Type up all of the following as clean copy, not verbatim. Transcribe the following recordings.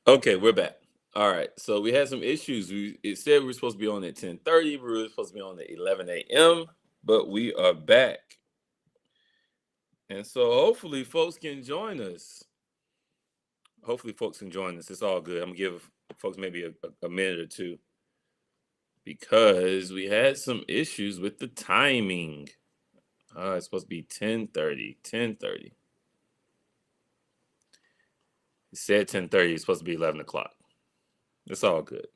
Okay, we're back. All right. So we had some issues. It said we were supposed to be on at 10:30. We were supposed to be on at 11 a.m. But we are back. And so hopefully folks can join us. Hopefully folks can join us. It's all good. I'm gonna give folks maybe a minute or two because we had some issues with the timing. It's supposed to be 10:30. 10:30. It said 10:30. It's supposed to be 11 o'clock. It's all good.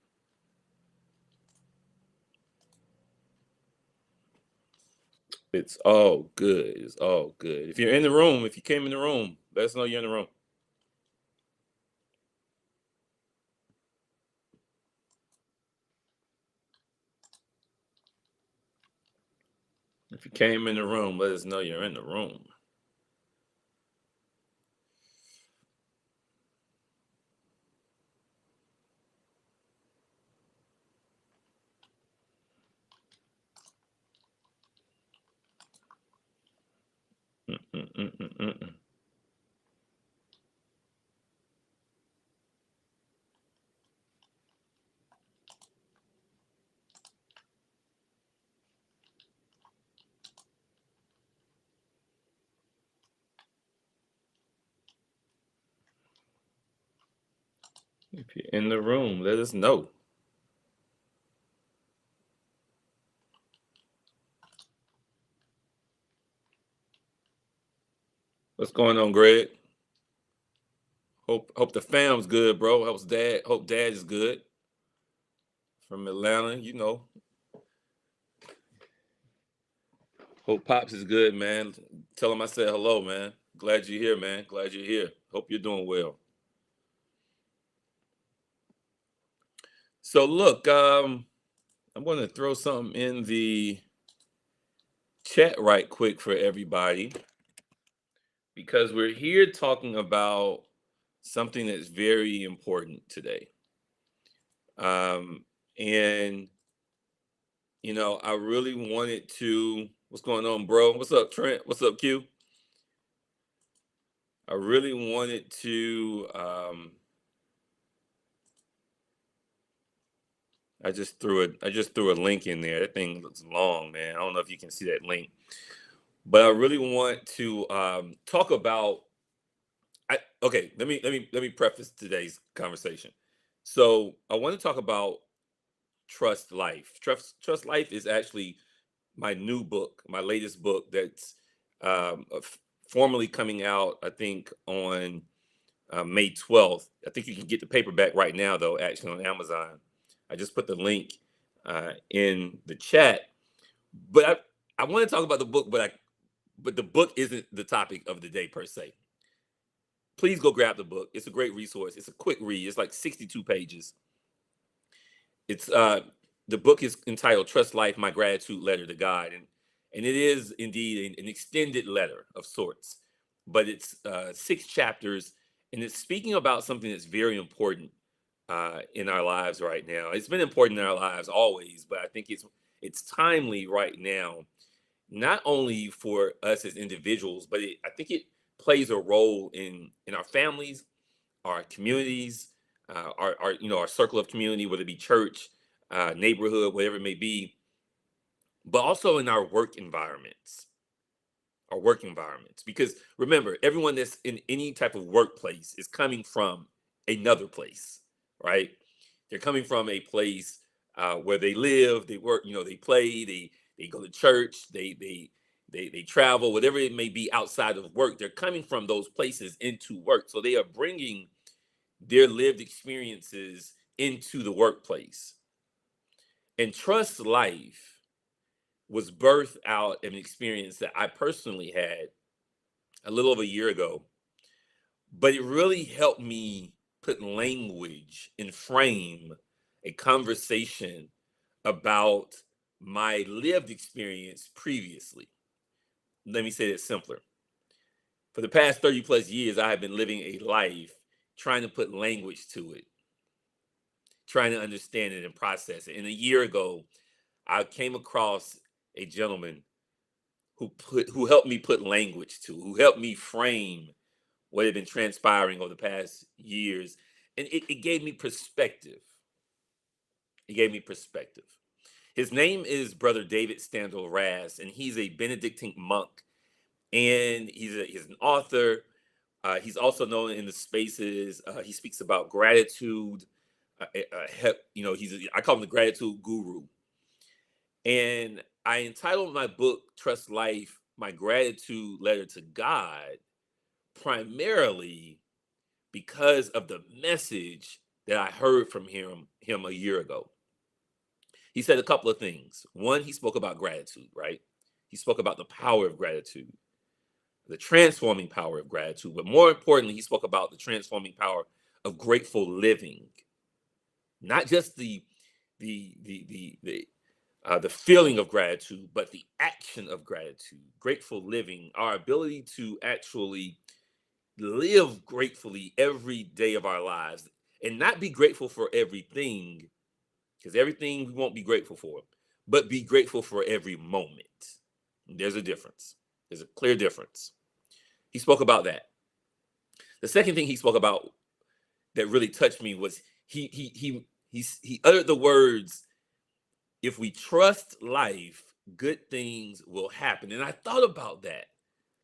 It's all good. It's all good. If you're in the room, if you came in the room, let us know you're in the room. If you came in the room, let us know you're in the room. Mm-mm-mm-mm-mm. If you're in the room, let us know. What's going on, Greg? Hope the fam's good, bro. Hope dad is good from Atlanta. Hope Pops is good, man. Tell him I said hello, man. Glad you're here, man. Glad you're here. Hope you're doing well. So look, I'm going to throw something in the chat right quick for everybody because we're here talking about something that's very important today. And I really wanted to. What's going on, bro? What's up, Trent? What's up, Q? I really wanted to. I just threw a link in there. That thing looks long, man. I don't know if you can see that link, but I really want to talk about. Okay, let me preface today's conversation. So I want to talk about Trust Life. Trust Life is actually my new book, my latest book that's formally coming out, I think, on May 12th. I think you can get the paperback right now, though, actually on Amazon. I just put the link in the chat. But I want to talk about the book, but the book isn't the topic of the day per se. Please go grab the book. It's a great resource. It's a quick read. It's like 62 pages. It's the book is entitled Trust Life, My Gratitude Letter to God. And it is indeed an extended letter of sorts, but it's 6 chapters, and it's speaking about something that's very important in our lives right now. It's been important in our lives always, but I think it's timely right now, not only for us as individuals, but I think it plays a role in our families, our communities, our circle of community, whether it be church, neighborhood, whatever it may be, but also in our work environments. Because remember, everyone that's in any type of workplace is coming from another place, right? They're coming from a place where they live, they work, they play, they go to church, they travel, whatever it may be outside of work. They're coming from those places into work, so they are bringing their lived experiences into the workplace. And Trust Life was birthed out of an experience that I personally had a little over a year ago, but it really helped me put language and frame a conversation about my lived experience previously. Let me say it simpler. For the past 30 plus years, I have been living a life trying to put language to it, trying to understand it and process it. And a year ago, I came across a gentleman who helped me put language to, who helped me frame what had been transpiring over the past years. And it gave me perspective. It gave me perspective. His name is Brother David Steindl-Rast, and he's a Benedictine monk, and he's an author. He's also known in the spaces. He speaks about gratitude. I call him the gratitude guru. And I entitled my book "Trust Life: My Gratitude Letter to God" primarily because of the message that I heard from him a year ago. He said a couple of things. One, he spoke about gratitude, right? He spoke about the power of gratitude, the transforming power of gratitude. But more importantly, he spoke about the transforming power of grateful living, not just the feeling of gratitude, but the action of gratitude. Grateful living, our ability to actually live gratefully every day of our lives, and not be grateful for everything, because everything we won't be grateful for, but be grateful for every moment. There's a difference. There's a clear difference. He spoke about that. The second thing he spoke about that really touched me was he uttered the words, "If we trust life, good things will happen." And I thought about that.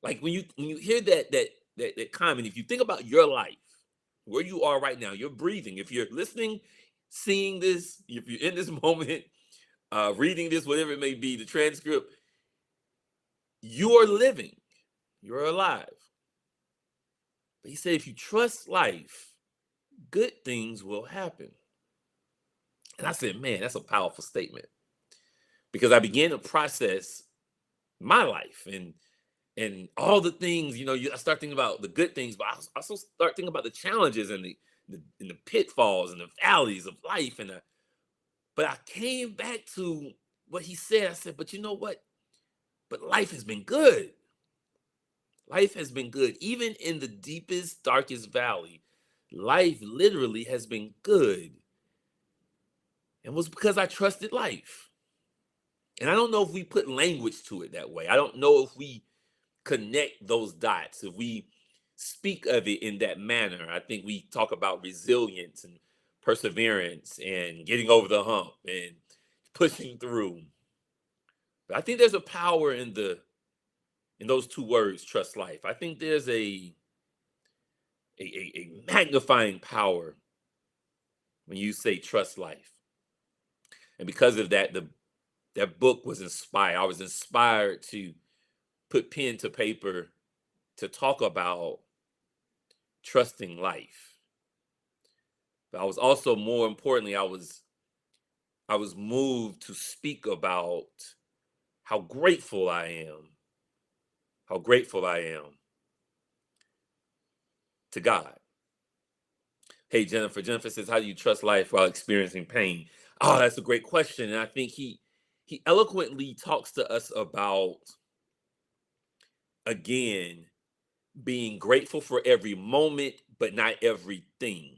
Like when you hear that comment, if you think about your life, where you are right now, you're breathing. If you're listening, seeing this, if you're in this moment, reading this, whatever it may be, the transcript, you are living, you're alive. But he said, if you trust life, good things will happen. And I said, man, that's a powerful statement, because I began to process my life and all the things, I start thinking about the good things, but I also start thinking about the challenges and the pitfalls and the valleys of life. But I came back to what he said. I said, but you know what? But life has been good. Life has been good. Even in the deepest, darkest valley, life literally has been good. And it was because I trusted life. And I don't know if we put language to it that way. I don't know if we connect those dots, if we speak of it in that manner. I think we talk about resilience and perseverance and getting over the hump and pushing through. But I think there's a power in those two words, trust life. I think there's a magnifying power when you say trust life. And because of that, that book was inspired. I was inspired to put pen to paper to talk about trusting life. But I was also, more importantly, I was moved to speak about how grateful I am, how grateful I am to God. Hey, Jennifer. Jennifer says, how do you trust life while experiencing pain? Oh, that's a great question. And I think he eloquently talks to us about, again, being grateful for every moment, but not everything.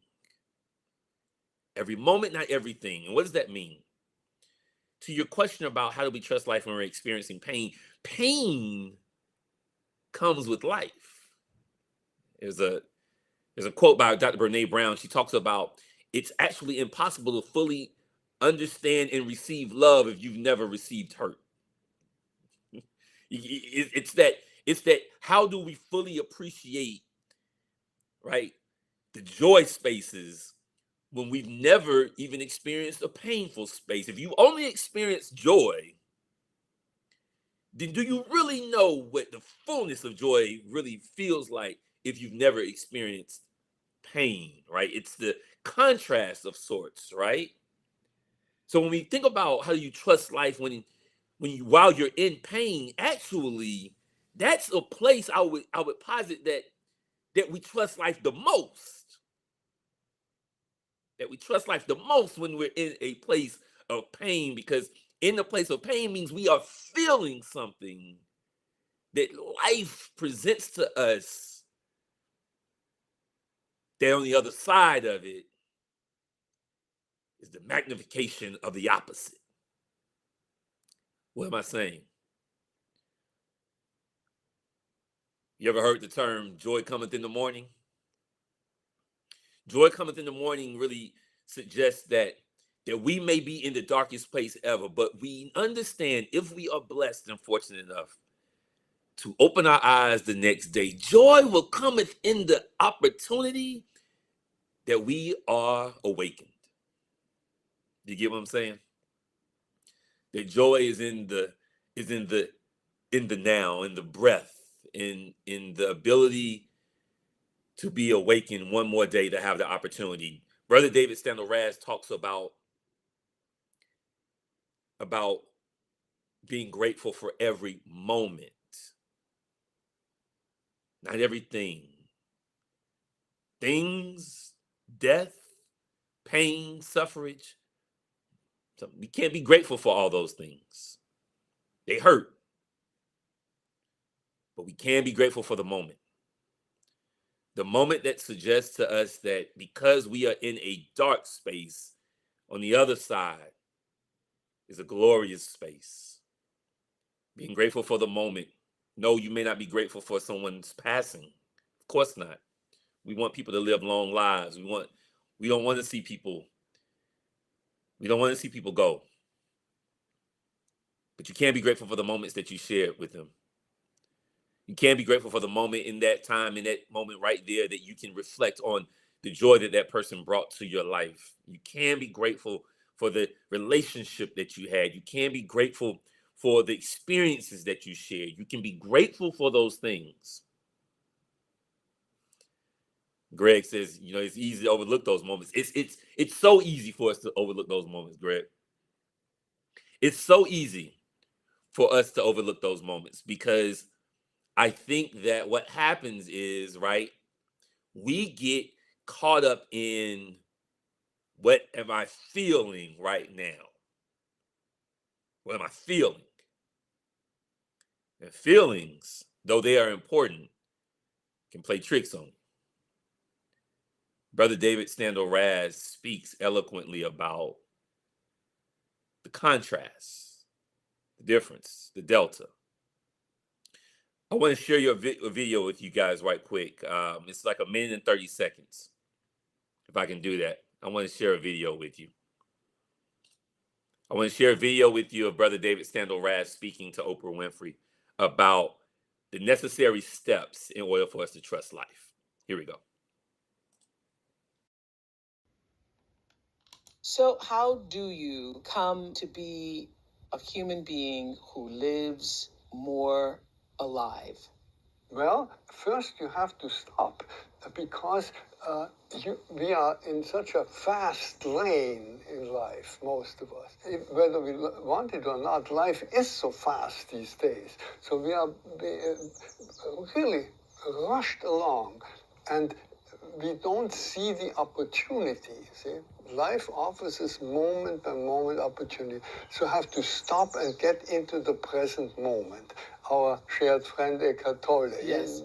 Every moment, not everything. And what does that mean? To your question about how do we trust life when we're experiencing pain, pain comes with life. There's a quote by Dr. Brene Brown. She talks about, it's actually impossible to fully understand and receive love if you've never received hurt. It's that how do we fully appreciate, right, the joy spaces when we've never even experienced a painful space? If you only experience joy, then do you really know what the fullness of joy really feels like if you've never experienced pain, right? It's the contrast of sorts, right? So when we think about how you trust life while you're in pain, actually, that's a place I would posit that we trust life the most. That we trust life the most when we're in a place of pain, because in the place of pain means we are feeling something that life presents to us, that on the other side of it is the magnification of the opposite. What am I saying? You ever heard the term joy cometh in the morning? Joy cometh in the morning really suggests that we may be in the darkest place ever, but we understand if we are blessed and fortunate enough to open our eyes the next day, joy will cometh in the opportunity that we are awakened. You get what I'm saying? That joy is in the now, in the breath, in the ability to be awakened one more day, to have the opportunity. Brother David Steindl-Rast talks about being grateful for every moment, not everything. Things, death, pain, suffrage. So we can't be grateful for all those things. They hurt. But we can be grateful for the moment. The moment that suggests to us that because we are in a dark space, on the other side is a glorious space. Being grateful for the moment. No, you may not be grateful for someone's passing. Of course not. We want people to live long lives. We don't want to see people go. But you can be grateful for the moments that you shared with them. You can be grateful for the moment in that time, in that moment right there, that you can reflect on the joy that that person brought to your life. You can be grateful for the relationship that you had. You can be grateful for the experiences that you shared. You can be grateful for those things. Greg says, it's easy to overlook those moments. It's so easy for us to overlook those moments, Greg. It's so easy for us to overlook those moments because I think that what happens is, right, we get caught up in what am I feeling right now? What am I feeling? And feelings, though they are important, can play tricks on you. Brother David Steindl-Rast speaks eloquently about the contrast, the difference, the delta. I want to share a video with you guys right quick. It's like 1 minute and 30 seconds. If I can do that, I want to share a video with you. I want to share a video with you of Brother David Steindl-Rast speaking to Oprah Winfrey about the necessary steps in order for us to trust life. Here we go. So, how do you come to be a human being who lives more alive? Well, first you have to stop because we are in such a fast lane in life, most of us. Whether we want it or not, life is so fast these days. So we are really rushed along, and we don't see the opportunity. See, life offers us moment by moment opportunity. So have to stop and get into the present moment. Our shared friend Eckhart Tolle, yes,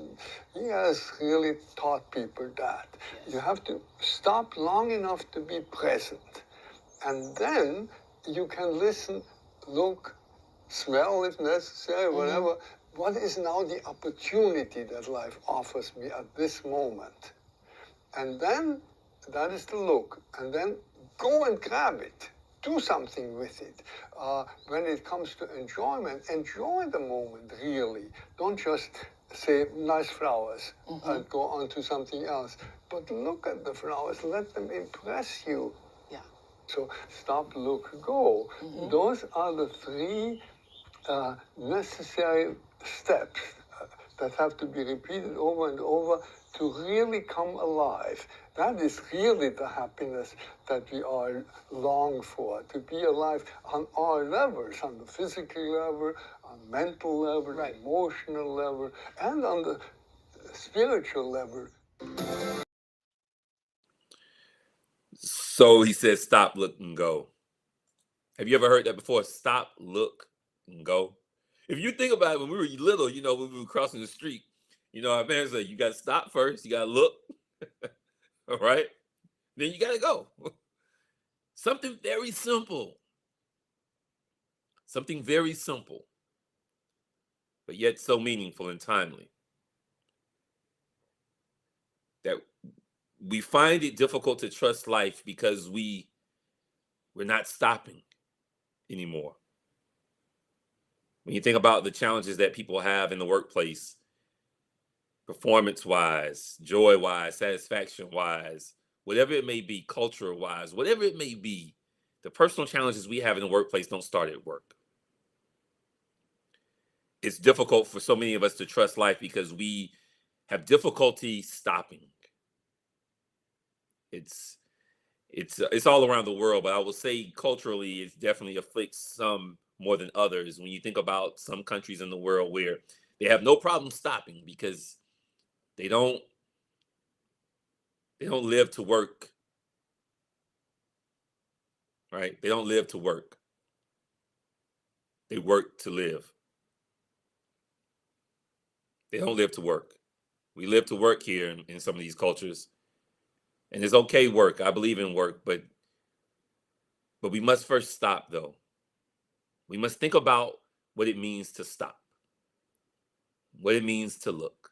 he has really taught people that. Yes. You have to stop long enough to be present. And then you can listen, look, smell if necessary, whatever. What is now the opportunity that life offers me at this moment? And then that is the look. And then go and grab it. Do something with it. When it comes to enjoyment, enjoy the moment, really. Don't just say nice flowers and go on to something else. But look at the flowers. Let them impress you. Yeah. So stop, look, go. Those are the three necessary steps that have to be repeated over and over to really come alive. That is really the happiness that we all long for, to be alive on all levels, on the physical level, on mental level, right, emotional level, and on the spiritual level. So he says, stop, look, and go. Have you ever heard that before? Stop, look, and go. If you think about it, when we were little, when we were crossing the street, our parents said, you got to stop first, you got to look, all right? Then you got to go. Something very simple. Something very simple, but yet so meaningful and timely. That we find it difficult to trust life because we're not stopping anymore. When you think about the challenges that people have in the workplace, performance-wise, joy-wise, satisfaction-wise, whatever it may be, culture-wise, whatever it may be, the personal challenges we have in the workplace don't start at work. It's difficult for so many of us to trust life because we have difficulty stopping. It's all around the world, but I will say culturally, it definitely afflicts some more than others. When you think about some countries in the world where they have no problem stopping because they don't live to work, right? They don't live to work. They work to live. They don't live to work. We live to work here in some of these cultures. And it's okay work. I believe in work, but we must first stop though. We must think about what it means to stop, what it means to look,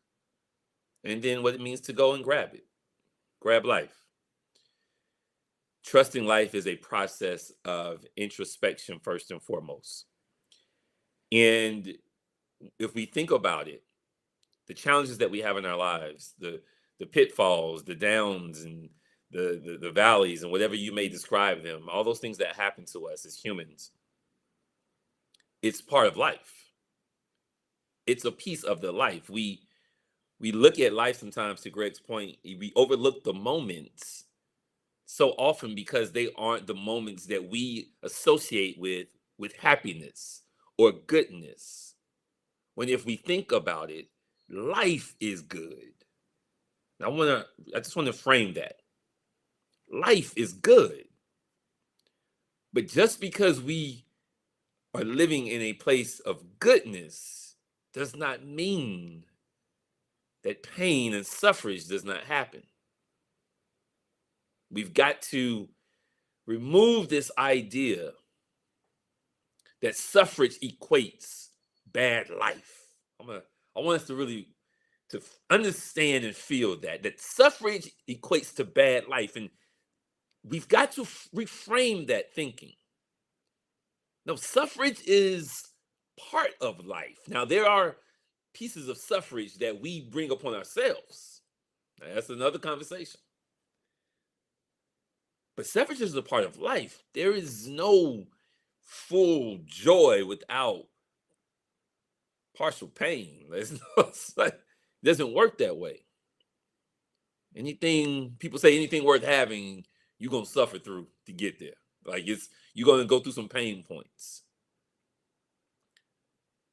and then what it means to go and grab it, grab life. Trusting life is a process of introspection first and foremost. And if we think about it, the challenges that we have in our lives, the pitfalls, the downs, and the valleys, and whatever you may describe them, all those things that happen to us as humans, it's part of life. It's a piece of the life. We look at life sometimes, to Greg's point, we overlook the moments so often because they aren't the moments that we associate with happiness or goodness. When if we think about it, life is good. I just want to frame that. Life is good. But just because we are living in a place of goodness does not mean that pain and suffrage does not happen. We've got to remove this idea that suffrage equates bad life. I want us to really to understand and feel that suffrage equates to bad life, and we've got to reframe that thinking. No, suffrage is part of life. Now, there are pieces of suffrage that we bring upon ourselves. Now, that's another conversation. But suffrage is a part of life. There is no full joy without partial pain. It doesn't work that way. People say anything worth having, you're going to suffer through to get there. Like you're going to go through some pain points.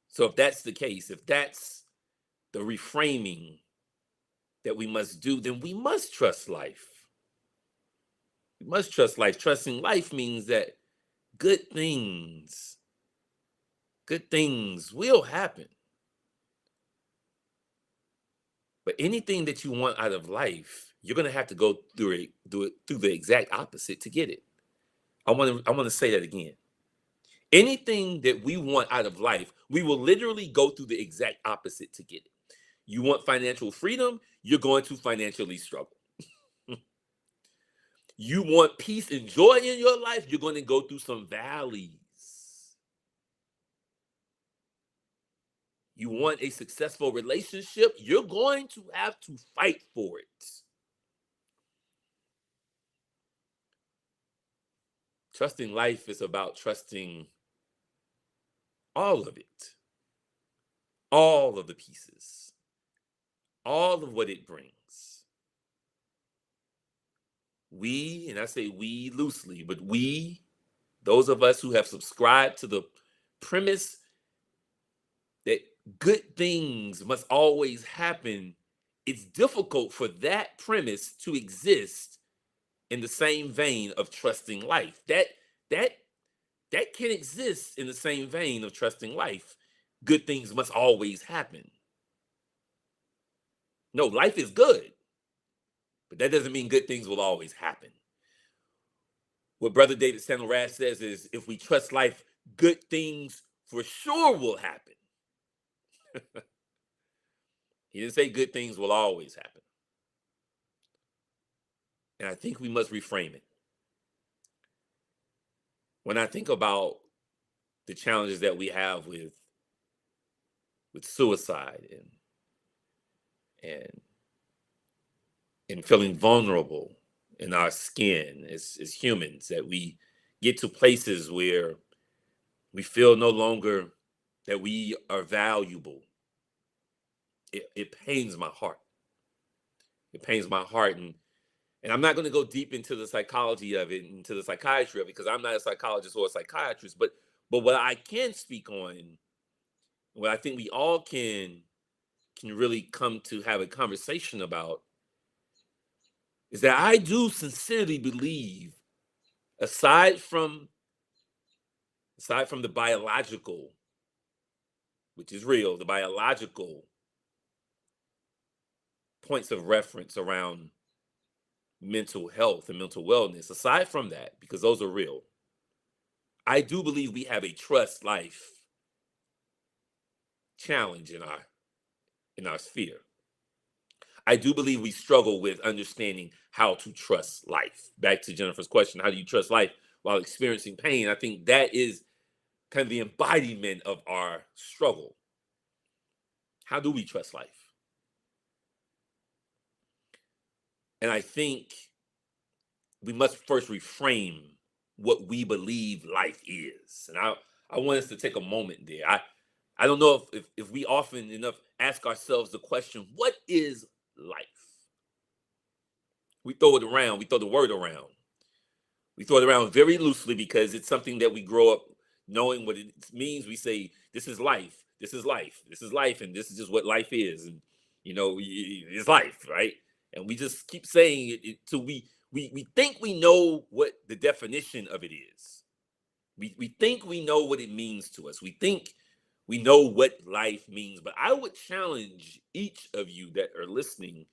So if that's the case, if that's the reframing that we must do, then we must trust life. We must trust life. Trusting life means that good things will happen. But anything that you want out of life, you're going to have to go through the exact opposite to get it. I want to say that again. Anything that we want out of life, we will literally go through the exact opposite to get it. You want financial freedom, you're going to financially struggle. You want peace and joy in your life, you're going to go through some valleys. You want a successful relationship, you're going to have to fight for it. Trusting life is about trusting all of it, all of the pieces, all of what it brings. We, and I say we loosely, but we, those of us who have subscribed to the premise that good things must always happen, it's difficult for that premise to exist in the same vein of trusting life. That can exist in the same vein of trusting life. Good things must always happen. No, life is good, but that doesn't mean good things will always happen. What Brother David Steindl-Rast says is, if we trust life, good things for sure will happen. He didn't say good things will always happen. And I think we must reframe it. When I think about the challenges that we have with suicide and and feeling vulnerable in our skin as humans, that we get to places where we feel no longer that we are valuable. It pains my heart. It pains my heart. And I'm not going to go deep into the psychology of it, into the psychiatry of it, because I'm not a psychologist or a psychiatrist. But what I can speak on, what I think we all can really come to have a conversation about, is that I do sincerely believe, aside from the biological, which is real, the biological points of reference around mental health and mental wellness, aside from that, because those are real, I do believe we have a trust life challenge in our sphere. I do believe we struggle with understanding how to trust life. Back to Jennifer's question, how do you trust life while experiencing pain? I think that is kind of the embodiment of our struggle. How do we trust life? And I think we must first reframe what we believe life is. And I want us to take a moment there. I don't know if we often enough ask ourselves the question, what is life? We throw it around, we throw the word around. We throw it around very loosely because it's something that we grow up knowing what it means. We say, this is life, this is life, this is life, and this is just what life is. And, it's life, right? And we just keep saying it till we think we know what the definition of it is. We think we know what it means to us. We think we know what life means. But I would challenge each of you that are listening,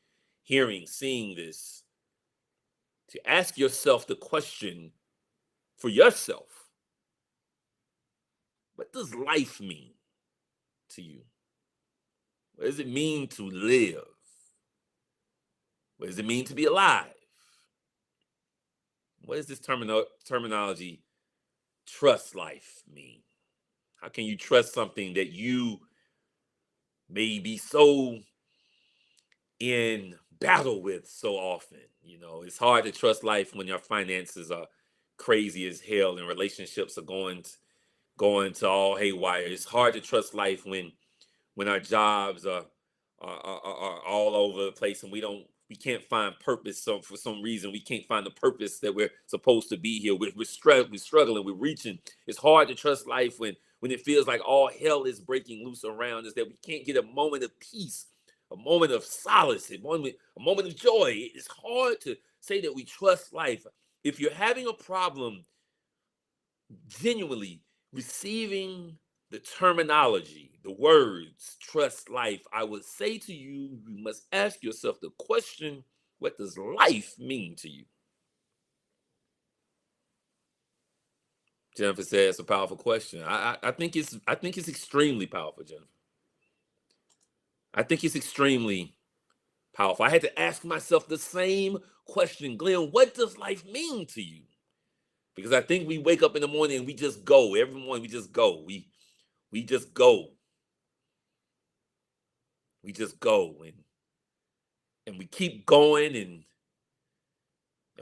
hearing, seeing this, to ask yourself the question for yourself: what does life mean to you? What does it mean to live? What does it mean to be alive? What does this terminology, trust life, mean? How can you trust something that you may be so in battle with so often? It's hard to trust life when your finances are crazy as hell and relationships are going to all haywire. It's hard to trust life when our jobs are all over the place and we can't find purpose. So for some reason we can't find the purpose that we're supposed to be here. We're struggling, we're reaching. It's hard to trust life when it feels like all hell is breaking loose around us, that we can't get a moment of peace, a moment of solace, a moment of joy. It's hard to say that we trust life. If you're having a problem genuinely receiving the terminology, the words, trust life, I would say to you, you must ask yourself the question, what does life mean to you? Jennifer says it's a powerful question. I think it's extremely powerful, Jennifer. I think it's extremely powerful. I had to ask myself the same question, Glenn, what does life mean to you? Because I think we wake up in the morning and we just go. Every morning we just go. We just go. We just go and we keep going and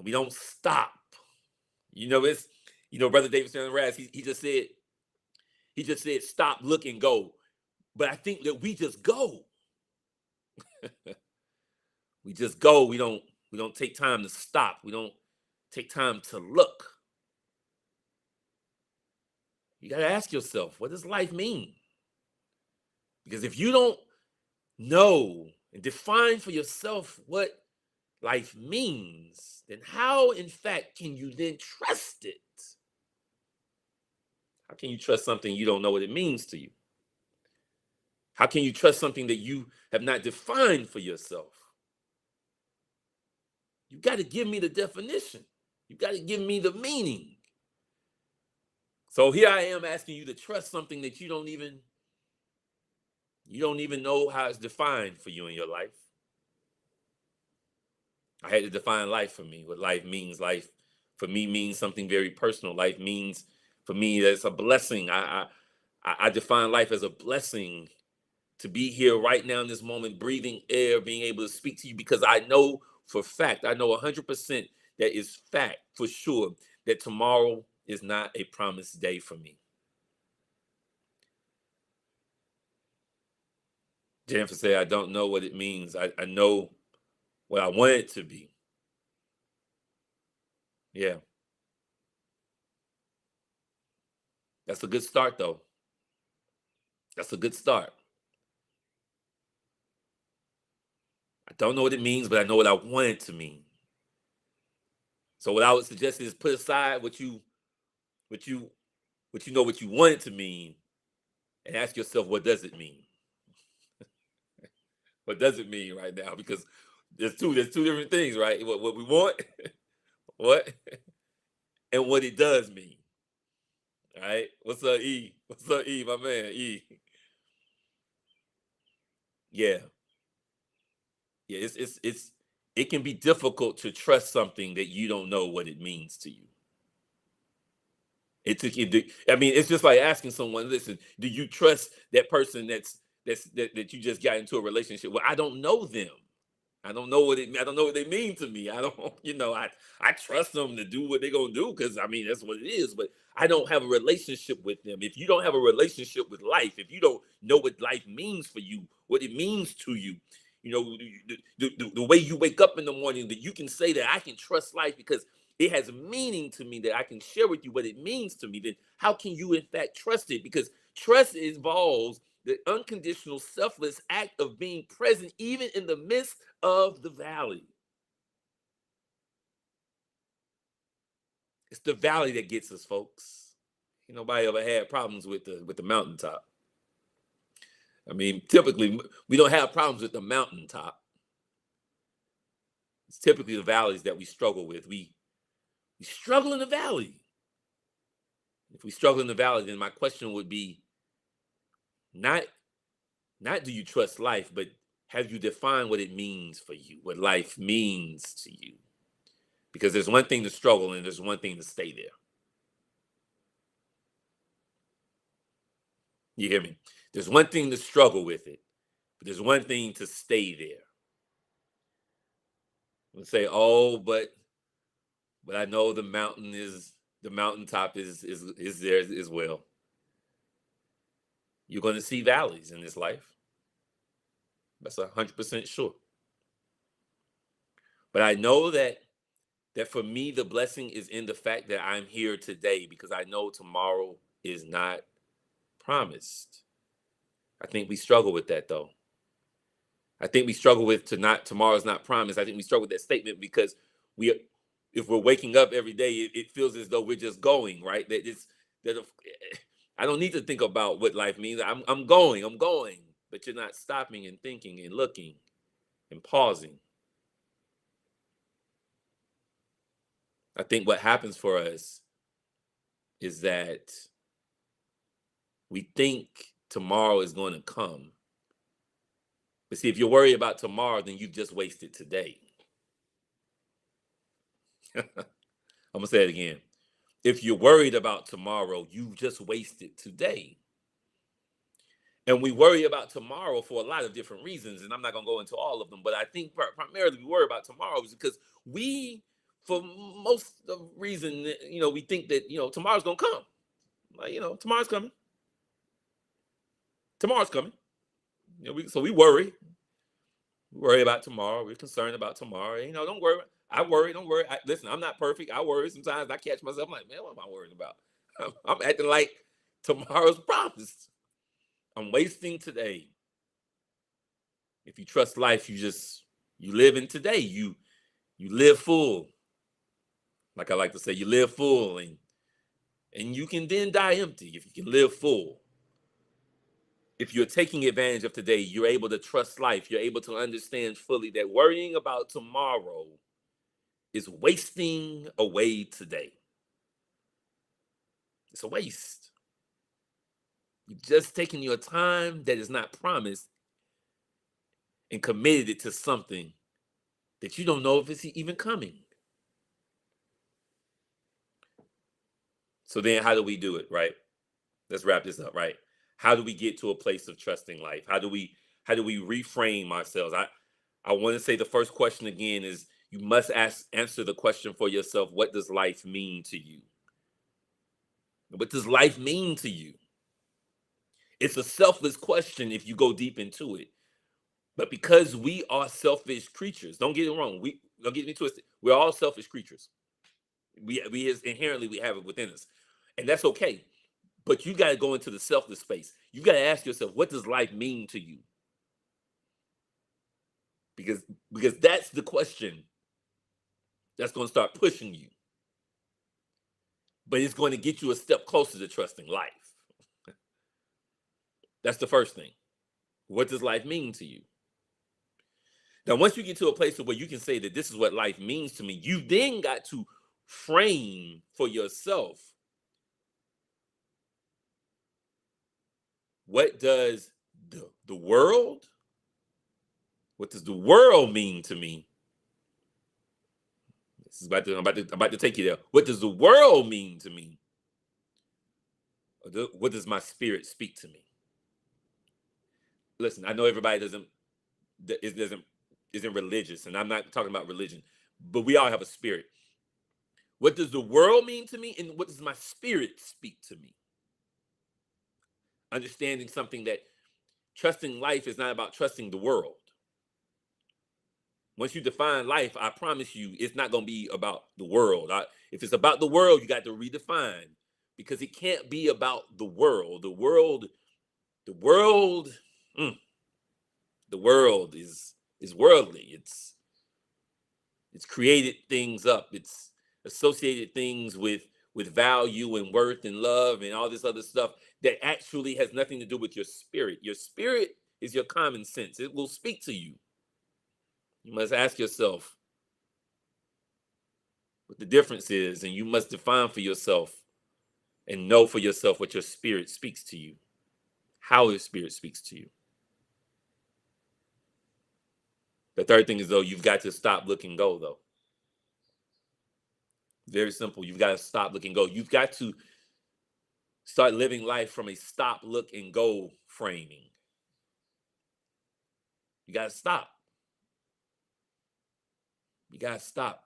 we don't stop. Brother David Steindl-Rast, he just said stop, look, and go. But I think that we just go. We just go. We don't take time to stop. We don't take time to look. You got to ask yourself, what does life mean? Because if you don't know and define for yourself what life means, then how, in fact, can you then trust it? How can you trust something you don't know what it means to you? How can you trust something that you have not defined for yourself? You got to give me the definition. You got to give me the meaning. So here I am asking you to trust something that you don't even know how it's defined for you in your life. I had to define life for me. What life means. Life for me means something very personal. Life means for me that's a blessing. I define life as a blessing to be here right now in this moment, breathing air, being able to speak to you, because I know for fact, I know 100% that is fact for sure that tomorrow is not a promised day for me. Jennifer said, I don't know what it means. I know what I want it to be. Yeah. That's a good start, though. That's a good start. I don't know what it means, but I know what I want it to mean. So what I would suggest is put aside what you know what you want it to mean, and ask yourself, what does it mean? What does it mean right now? Because there's two different things, right? What we want, what, and what it does mean. All right. What's up, E? What's up, E? My man, E. Yeah, yeah. It can be difficult to trust something that you don't know what it means to you. I mean, it's just like asking someone, listen, do you trust that person that you just got into a relationship with? I don't know them. I don't know what they mean to me. I don't, I trust them to do what they're gonna do because I mean that's what it is. But I don't have a relationship with them. If you don't have a relationship with life, if you don't know what life means for you, what it means to you, the way you wake up in the morning, that you can say that I can trust life because it has meaning to me, that I can share with you what it means to me, then how can you in fact trust it? Because trust involves the unconditional, selfless act of being present even in the midst of the valley. It's the valley that gets us, folks. Ain't nobody ever had problems with the mountaintop. I mean, typically we don't have problems with the mountaintop. It's typically the valleys that we struggle with. We struggle in the valley. If we struggle in the valley, then my question would be not do you trust life, but have you defined what it means for you, what life means to you? Because there's one thing to struggle and there's one thing to stay there. You hear me? There's one thing to struggle with it, but there's one thing to stay there. And say, oh, but I know the mountaintop is there as well. You're going to see valleys in this life. That's 100% sure. But I know that for me, the blessing is in the fact that I'm here today because I know tomorrow is not promised. I think we struggle with that though. I think we struggle with tomorrow's not promised. I think we struggle with that statement because if we're waking up every day, it feels as though we're just going, right? I don't need to think about what life means. I'm going, but you're not stopping and thinking and looking and pausing. I think what happens for us is that we think tomorrow is going to come. But see, if you're worried about tomorrow, then you've just wasted today. I'm going to say it again. If you're worried about tomorrow, you've just wasted today. And we worry about tomorrow for a lot of different reasons. And I'm not going to go into all of them. But I think primarily we worry about tomorrow is because for most of the reason, we think that, tomorrow's going to come. Like, tomorrow's coming. Tomorrow's coming. So we worry. We worry about tomorrow. We're concerned about tomorrow. Don't worry. I worry. Don't worry. Listen, I'm not perfect. I worry. Sometimes I catch myself like, man, what am I worrying about? I'm acting like tomorrow's promised. I'm wasting today. If you trust life, you live in today. You live full. Like I like to say, you live full, and you can then die empty if you can live full. If you're taking advantage of today, you're able to trust life. You're able to understand fully that worrying about tomorrow is wasting away today. It's a waste. You've just taken your time that is not promised and committed it to something that you don't know if it's even coming. So then how do we do it, right? Let's wrap this up, right? How do we get to a place of trusting life? How do we reframe ourselves? I want to say the first question again is you must answer the question for yourself, what does life mean to you? What does life mean to you? It's a selfless question if you go deep into it. But because we are selfish creatures, don't get it wrong. Don't get me twisted. We're all selfish creatures. We inherently we have it within us. And that's okay. But you got to go into the selfless space. You got to ask yourself, what does life mean to you? Because that's the question that's going to start pushing you. But it's going to get you a step closer to trusting life. That's the first thing. What does life mean to you? Now, once you get to a place where you can say that this is what life means to me, you then got to frame for yourself, what does the world, what does the world mean to me? This is I'm about to take you there. What does the world mean to me? What does my spirit speak to me? Listen, I know everybody isn't religious, and I'm not talking about religion, but we all have a spirit. What does the world mean to me, and what does my spirit speak to me? Understanding something that trusting life is not about trusting the world. Once you define life, I promise you, it's not going to be about the world. If it's about the world, you got to redefine, because it can't be about the world. The world is worldly. It's created things up. It's associated things with value and worth and love and all this other stuff that actually has nothing to do with your spirit. Your spirit is your common sense. It will speak to you. You must ask yourself what the difference is, and you must define for yourself and know for yourself what your spirit speaks to you, how your spirit speaks to you. The third thing is, though, you've got to stop, look, and go, though. Very simple. You've got to stop, look, and go. You've got to start living life from a stop, look, and go framing. You got to stop. You got to stop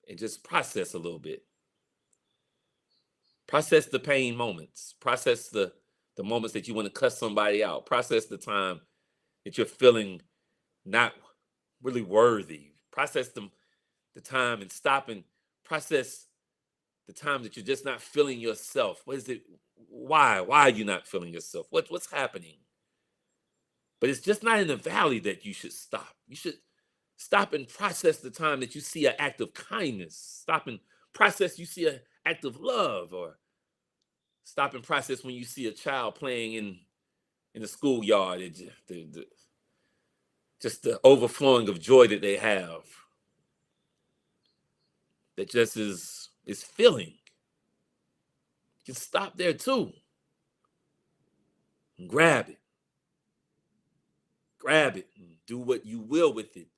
and just process a little bit. Process the pain moments. Process the moments that you want to cuss somebody out. Process the time that you're feeling not really worthy. Process the time and stop and process the time that you're just not feeling yourself. What is it? Why? Why are you not feeling yourself? What's happening? But it's just not in the valley that you should stop. You should stop and process the time that you see an act of kindness. Stop and process you see an act of love, or stop and process when you see a child playing in the schoolyard. Just the overflowing of joy that they have. That just is filling. You can stop there too. And grab it. Grab it and do what you will with it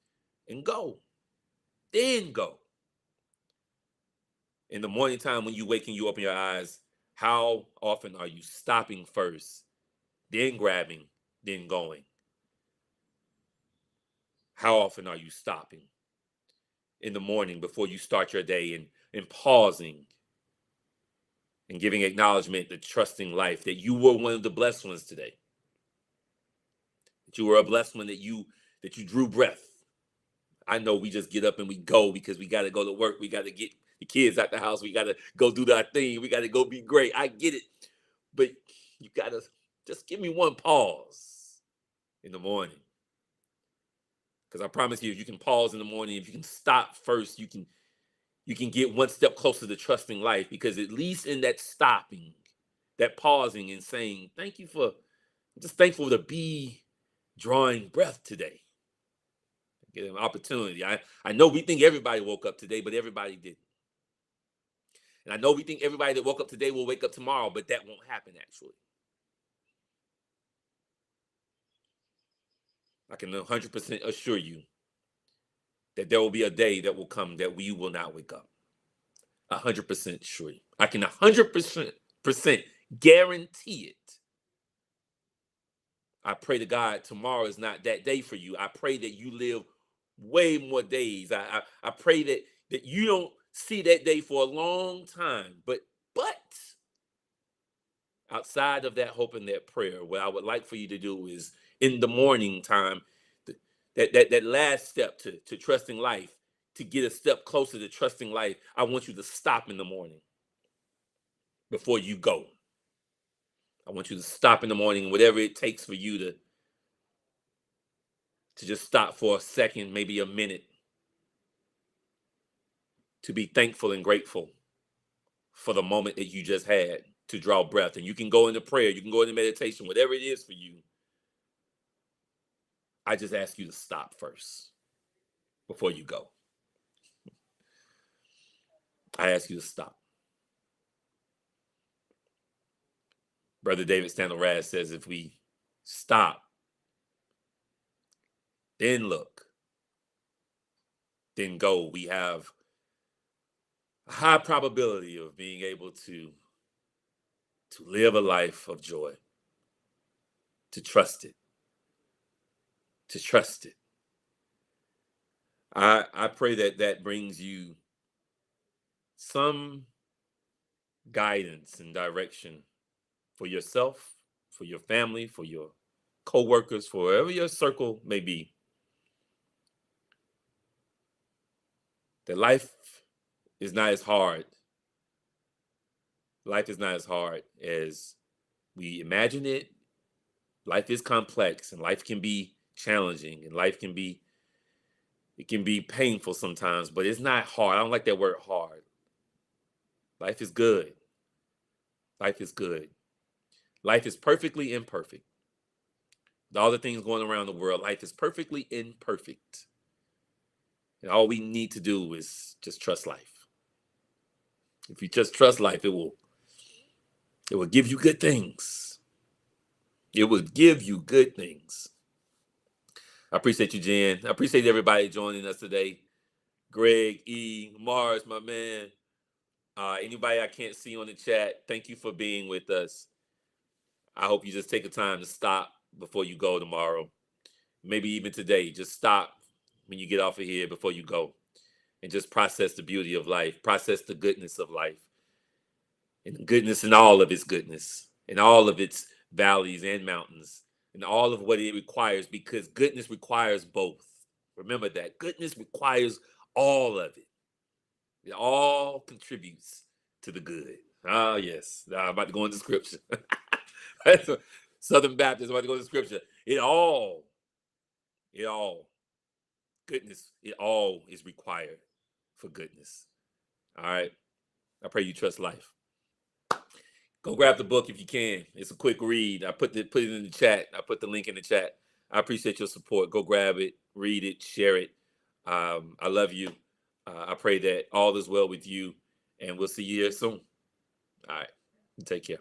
and go. Then go. In the morning time when you wake and you open your eyes, how often are you stopping first, then grabbing, then going? How often are you stopping in the morning before you start your day and pausing and giving acknowledgement to trusting life that you were one of the blessed ones today? That you were a blessed one, that you drew breath. I know we just get up and we go because we got to go to work. We got to get the kids out the house. We got to go do our thing. We got to go be great. I get it. But you got to just give me one pause in the morning. Because I promise you, if you can pause in the morning, if you can stop first, you can get one step closer to trusting life. Because at least in that stopping, that pausing and saying, I'm just thankful to be drawing breath today. Get an opportunity. I know we think everybody woke up today, but everybody didn't. And I know we think everybody that woke up today will wake up tomorrow, but that won't happen actually. I can 100% assure you that there will be a day that will come that we will not wake up. 100% sure. I can 100% guarantee it. I pray to God tomorrow is not that day for you. I pray that you live way more days. I pray that you don't see that day for a long time. But outside of that hope and that prayer, what I would like for you to do is in the morning time, that last step to trusting life, to get a step closer to trusting life, I want you to stop in the morning before you go. I want you to stop in the morning, whatever it takes for you to just stop for a second, maybe a minute, to be thankful and grateful for the moment that you just had, to draw breath. And you can go into prayer, you can go into meditation, whatever it is for you. I just ask you to stop first before you go. I ask you to stop. Brother David Steindl-Rast says if we stop, then look, then go, we have a high probability of being able to live a life of joy, to trust it, to trust it. I pray that brings you some guidance and direction for yourself, for your family, for your co-workers, for wherever your circle may be. That life is not as hard. Life is not as hard as we imagine it. Life is complex, and life can be challenging, and it can be painful sometimes, but it's not hard. I don't like that word hard. Life is good. Life is good. Life is perfectly imperfect. With all the things going around the world, life is perfectly imperfect. And all we need to do is just trust life. If you just trust life, it will give you good things. It will give you good things. I appreciate you, Jen. I appreciate everybody joining us today. Greg, E, Mars, my man. Anybody I can't see on the chat, thank you for being with us. I hope you just take a time to stop before you go tomorrow. Maybe even today, just stop when you get off of here before you go and just process the beauty of life, process the goodness of life, and the goodness in all of its goodness, and all of its valleys and mountains, and all of what it requires, because goodness requires both. Remember that. Goodness requires all of it. It all contributes to the good. Ah, yes. I'm about to go into scripture. Southern Baptist, I'm about to go into scripture. It all, goodness, it all is required for goodness. All right. I pray you trust life. Go grab the book if you can. It's a quick read. I put it in the chat. I put the link in the chat. I appreciate your support. Go grab it, read it, share it. I love you. I pray that all is well with you, and we'll see you here soon. All right. Take care.